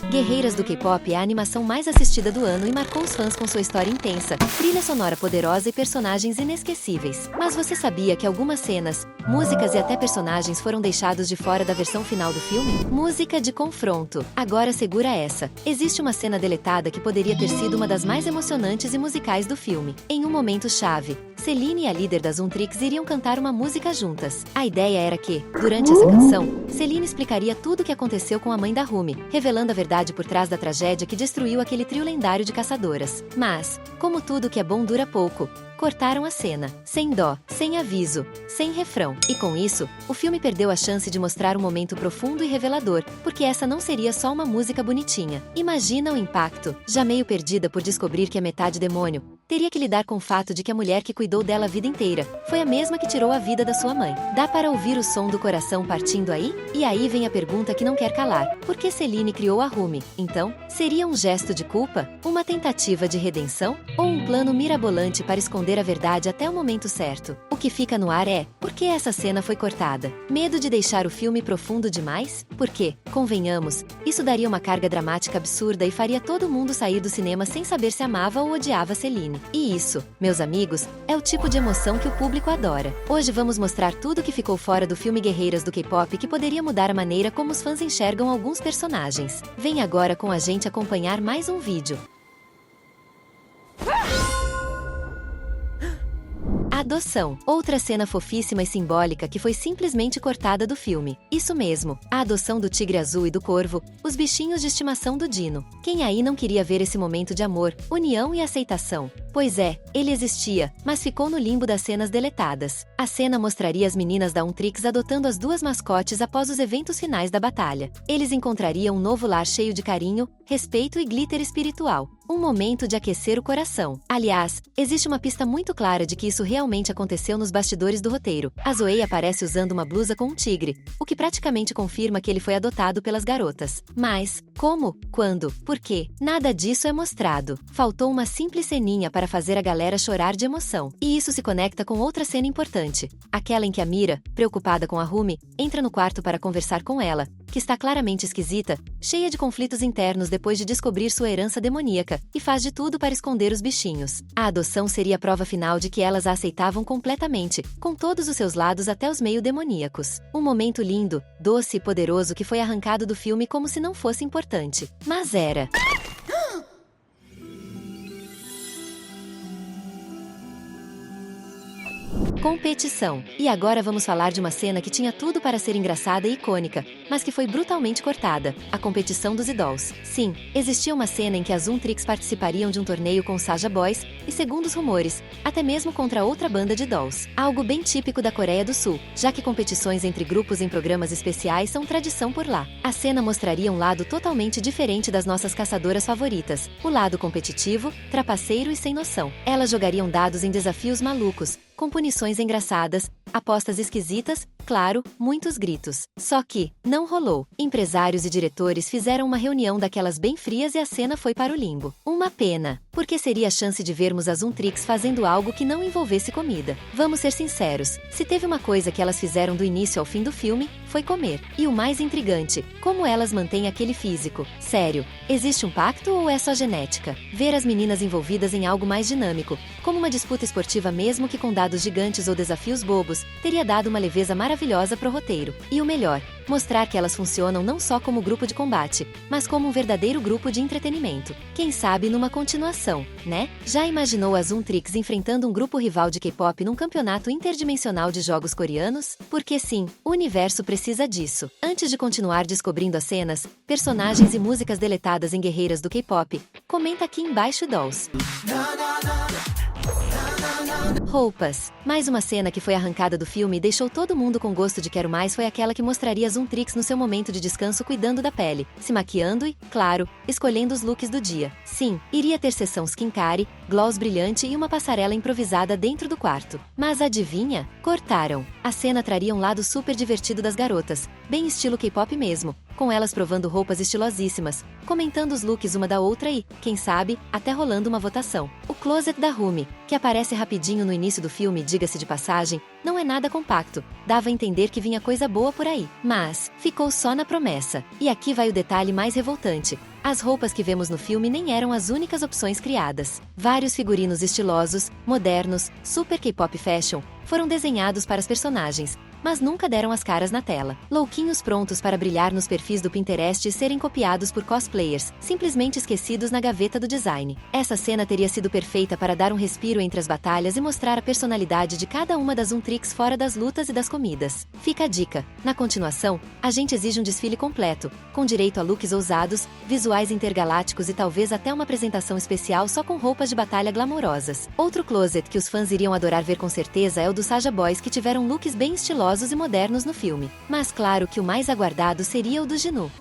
Guerreiras do K-pop é a animação mais assistida do ano e marcou os fãs com sua história intensa, trilha sonora poderosa e personagens inesquecíveis. Mas você sabia que algumas cenas, músicas e até personagens foram deixados de fora da versão final do filme? Música de confronto. Agora segura essa. Existe uma cena deletada que poderia ter sido uma das mais emocionantes e musicais do filme. Em um momento chave, Celine e a líder das Untrix iriam cantar uma música juntas. A ideia era que, durante essa canção, Celine explicaria tudo o que aconteceu com a mãe da Rumi, revelando a verdade por trás da tragédia que destruiu aquele trio lendário de caçadoras. Mas, como tudo que é bom dura pouco, cortaram a cena, sem dó, sem aviso, sem refrão. E com isso, o filme perdeu a chance de mostrar um momento profundo e revelador, porque essa não seria só uma música bonitinha. Imagina o impacto. Já meio perdida por descobrir que é metade demônio, teria que lidar com o fato de que a mulher que cuidou dela a vida inteira foi a mesma que tirou a vida da sua mãe. Dá para ouvir o som do coração partindo aí? E aí vem a pergunta que não quer calar. Por que Celine criou a Rumi? Então, seria um gesto de culpa? Uma tentativa de redenção? Ou um plano mirabolante para esconder a verdade até o momento certo? O que fica no ar é, por que essa cena foi cortada? Medo de deixar o filme profundo demais? Porque, convenhamos, isso daria uma carga dramática absurda e faria todo mundo sair do cinema sem saber se amava ou odiava Celine. E isso, meus amigos, é o tipo de emoção que o público adora. Hoje vamos mostrar tudo que ficou fora do filme Guerreiras do K-pop que poderia mudar a maneira como os fãs enxergam alguns personagens. Vem agora com a gente acompanhar mais um vídeo. Adoção. Outra cena fofíssima e simbólica que foi simplesmente cortada do filme. Isso mesmo, a adoção do tigre azul e do corvo, os bichinhos de estimação do Dino. Quem aí não queria ver esse momento de amor, união e aceitação? Pois é, ele existia, mas ficou no limbo das cenas deletadas. A cena mostraria as meninas da Untrix adotando as duas mascotes após os eventos finais da batalha. Eles encontrariam um novo lar cheio de carinho, respeito e glitter espiritual. Um momento de aquecer o coração. Aliás, existe uma pista muito clara de que isso realmente aconteceu nos bastidores do roteiro. A Zoe aparece usando uma blusa com um tigre, o que praticamente confirma que ele foi adotado pelas garotas. Mas, como? Quando? Por quê? Nada disso é mostrado. Faltou uma simples ceninha para fazer a galera chorar de emoção. E isso se conecta com outra cena importante. Aquela em que a Mira, preocupada com a Rumi, entra no quarto para conversar com ela, que está claramente esquisita, cheia de conflitos internos depois de descobrir sua herança demoníaca, e faz de tudo para esconder os bichinhos. A adoção seria a prova final de que elas a aceitavam completamente, com todos os seus lados até os meio demoníacos. Um momento lindo, doce e poderoso que foi arrancado do filme como se não fosse importante. Mas era. Competição. E agora vamos falar de uma cena que tinha tudo para ser engraçada e icônica, mas que foi brutalmente cortada: a competição dos idols. Sim, existia uma cena em que as Untrix participariam de um torneio com os Saja Boys, e segundo os rumores, até mesmo contra outra banda de dolls. Algo bem típico da Coreia do Sul, já que competições entre grupos em programas especiais são tradição por lá. A cena mostraria um lado totalmente diferente das nossas caçadoras favoritas, o lado competitivo, trapaceiro e sem noção. Elas jogariam dados em desafios malucos, com punições engraçadas, apostas esquisitas, claro, muitos gritos. Só que, não rolou. Empresários e diretores fizeram uma reunião daquelas bem frias e a cena foi para o limbo. Uma pena, porque seria a chance de vermos as Untrix fazendo algo que não envolvesse comida. Vamos ser sinceros, se teve uma coisa que elas fizeram do início ao fim do filme, foi comer. E o mais intrigante, como elas mantêm aquele físico. Sério, existe um pacto ou é só genética? Ver as meninas envolvidas em algo mais dinâmico, como uma disputa esportiva mesmo que com dados gigantes ou desafios bobos, teria dado uma leveza maravilhosa pro roteiro. E o melhor, mostrar que elas funcionam não só como grupo de combate, mas como um verdadeiro grupo de entretenimento. Quem sabe numa continuação, né? Já imaginou as Untrix enfrentando um grupo rival de K-pop num campeonato interdimensional de jogos coreanos? Porque sim, o universo precisa disso. Antes de continuar descobrindo as cenas, personagens e músicas deletadas em Guerreiras do K-pop, comenta aqui embaixo dolls. Roupas. Mais uma cena que foi arrancada do filme e deixou todo mundo com gosto de quero mais foi aquela que mostraria as Untrix no seu momento de descanso cuidando da pele, se maquiando e, claro, escolhendo os looks do dia. Sim, iria ter sessão skincare, gloss brilhante e uma passarela improvisada dentro do quarto. Mas adivinha? Cortaram. A cena traria um lado super divertido das garotas, bem estilo K-pop mesmo, com elas provando roupas estilosíssimas, comentando os looks uma da outra e, quem sabe, até rolando uma votação. O closet da Rumi, que aparece rapidinho no início do filme, diga-se de passagem, não é nada compacto, dava a entender que vinha coisa boa por aí. Mas, ficou só na promessa. E aqui vai o detalhe mais revoltante. As roupas que vemos no filme nem eram as únicas opções criadas. Vários figurinos estilosos, modernos, super K-pop fashion, foram desenhados para os personagens, mas nunca deram as caras na tela. Louquinhos prontos para brilhar nos perfis do Pinterest e serem copiados por cosplayers, simplesmente esquecidos na gaveta do design. Essa cena teria sido perfeita para dar um respiro entre as batalhas e mostrar a personalidade de cada uma das Untrix fora das lutas e das comidas. Fica a dica. Na continuação, a gente exige um desfile completo, com direito a looks ousados, visuais intergalácticos e talvez até uma apresentação especial só com roupas de batalha glamourosas. Outro closet que os fãs iriam adorar ver com certeza é o dos Saja Boys, que tiveram looks bem estilosos e modernos no filme. Mas claro que o mais aguardado seria o do Jinu.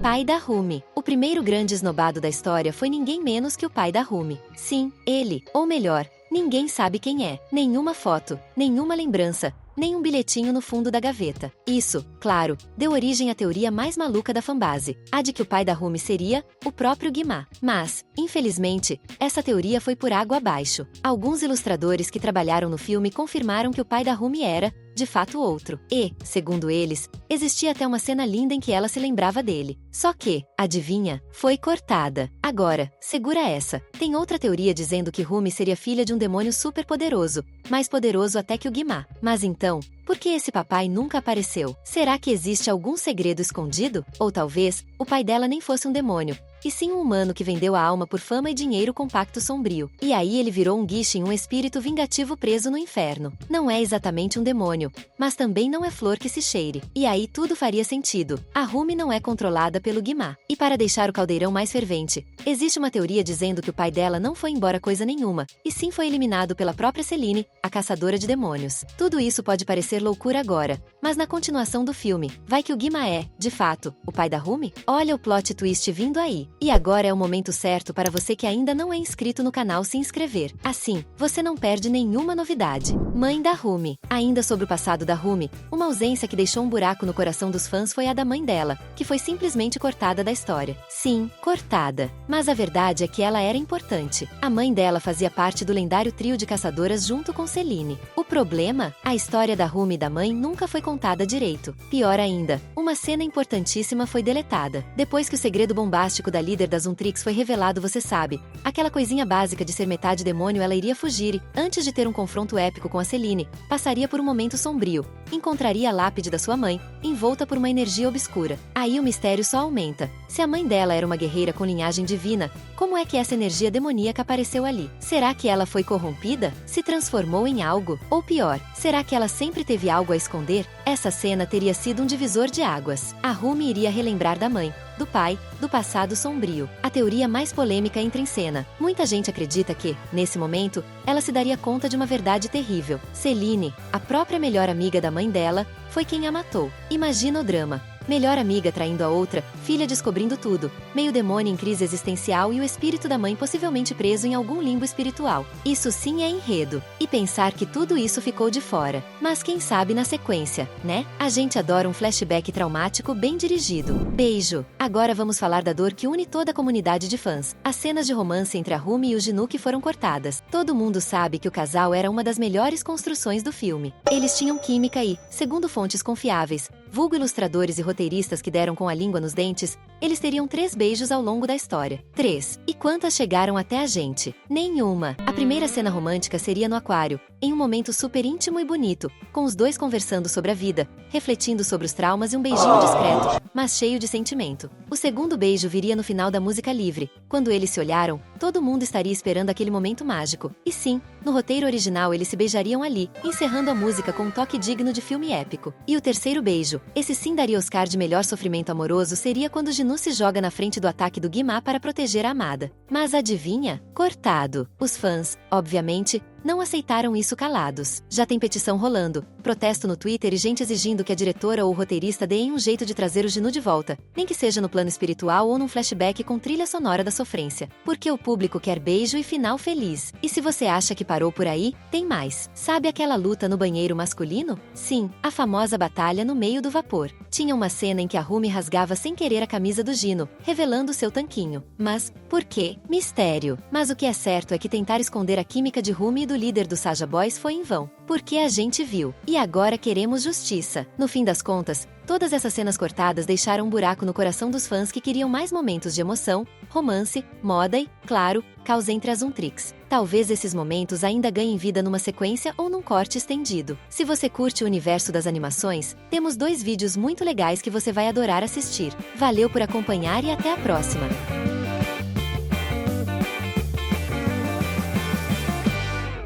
Pai da Rumi. O primeiro grande esnobado da história foi ninguém menos que o pai da Rumi. Sim, ele, ou melhor, ninguém sabe quem é. Nenhuma foto, nenhuma lembrança, nem um bilhetinho no fundo da gaveta. Isso, claro, deu origem à teoria mais maluca da fanbase, a de que o pai da Rumi seria o próprio Guimá. Mas, infelizmente, essa teoria foi por água abaixo. Alguns ilustradores que trabalharam no filme confirmaram que o pai da Rumi era, de fato, outro. E, segundo eles, existia até uma cena linda em que ela se lembrava dele. Só que, adivinha, foi cortada. Agora, segura essa. Tem outra teoria dizendo que Rumi seria filha de um demônio super poderoso, mais poderoso até que o Guimá. Mas então, por que esse papai nunca apareceu? Será que existe algum segredo escondido? Ou talvez, o pai dela nem fosse um demônio, e sim um humano que vendeu a alma por fama e dinheiro com pacto sombrio. E aí ele virou um Gishin, um espírito vingativo preso no inferno. Não é exatamente um demônio, mas também não é flor que se cheire. E aí tudo faria sentido. A Rumi não é controlada pelo Guimá. E para deixar o caldeirão mais fervente, existe uma teoria dizendo que o pai dela não foi embora coisa nenhuma, e sim foi eliminado pela própria Celine, a caçadora de demônios. Tudo isso pode parecer loucura agora, mas na continuação do filme, vai que o Guimá é, de fato, o pai da Rumi? Olha o plot twist vindo aí. E agora é o momento certo para você que ainda não é inscrito no canal se inscrever. Assim, você não perde nenhuma novidade. Mãe da Rumi. Ainda sobre o passado da Rumi, uma ausência que deixou um buraco no coração dos fãs foi a da mãe dela, que foi simplesmente cortada da história. Sim, cortada. Mas a verdade é que ela era importante. A mãe dela fazia parte do lendário trio de caçadoras junto com Celine. O problema? A história da Rumi e da mãe nunca foi contada direito. Pior ainda, uma cena importantíssima foi deletada. Depois que o segredo bombástico da líder das Untrix foi revelado, você sabe, aquela coisinha básica de ser metade demônio, ela iria fugir e, antes de ter um confronto épico com a Celine, passaria por um momento sombrio. Encontraria a lápide da sua mãe, envolta por uma energia obscura. Aí o mistério só aumenta. Se a mãe dela era uma guerreira com linhagem divina, como é que essa energia demoníaca apareceu ali? Será que ela foi corrompida? Se transformou em algo? Ou pior, será que ela sempre teve algo a esconder? Essa cena teria sido um divisor de águas. A Rumi iria relembrar da mãe, do pai, do passado sombrio. A teoria mais polêmica entra em cena. Muita gente acredita que, nesse momento, ela se daria conta de uma verdade terrível. Celine, a própria melhor amiga da mãe dela, foi quem a matou. Imagina o drama. Melhor amiga traindo a outra, filha descobrindo tudo, meio demônio em crise existencial e o espírito da mãe possivelmente preso em algum limbo espiritual. Isso sim é enredo. E pensar que tudo isso ficou de fora. Mas quem sabe na sequência, né? A gente adora um flashback traumático bem dirigido. Beijo! Agora vamos falar da dor que une toda a comunidade de fãs. As cenas de romance entre a Rumi e o Jinu que foram cortadas. Todo mundo sabe que o casal era uma das melhores construções do filme. Eles tinham química e, segundo fontes confiáveis, vulgo ilustradores e roteiristas que deram com a língua nos dentes, eles teriam 3 beijos ao longo da história. 3. E quantas chegaram até a gente? Nenhuma. A primeira cena romântica seria no aquário, em um momento super íntimo e bonito, com os dois conversando sobre a vida, refletindo sobre os traumas e um beijinho discreto, mas cheio de sentimento. O segundo beijo viria no final da música livre. Quando eles se olharam, todo mundo estaria esperando aquele momento mágico. E sim, no roteiro original eles se beijariam ali, encerrando a música com um toque digno de filme épico. E o terceiro beijo, esse sim daria Oscar de melhor sofrimento amoroso, seria quando Jinu se joga na frente do ataque do Guimá para proteger a amada. Mas adivinha? Cortado. Os fãs, obviamente, não aceitaram isso calados. Já tem petição rolando, protesto no Twitter e gente exigindo que a diretora ou o roteirista deem um jeito de trazer o Ginu de volta, nem que seja no plano espiritual ou num flashback com trilha sonora da sofrência. Porque o público quer beijo e final feliz. E se você acha que parou por aí, tem mais. Sabe aquela luta no banheiro masculino? Sim, a famosa batalha no meio do vapor. Tinha uma cena em que a Rumi rasgava sem querer a camisa do Gino, revelando seu tanquinho. Mas, por quê? Mistério. Mas o que é certo é que tentar esconder a química de Rumi e do líder do Saja Boys foi em vão. Porque a gente viu. E agora queremos justiça. No fim das contas, todas essas cenas cortadas deixaram um buraco no coração dos fãs que queriam mais momentos de emoção, romance, moda e, claro, caos entre as Untrix. Talvez esses momentos ainda ganhem vida numa sequência ou num corte estendido. Se você curte o universo das animações, temos 2 vídeos muito legais que você vai adorar assistir. Valeu por acompanhar e até a próxima!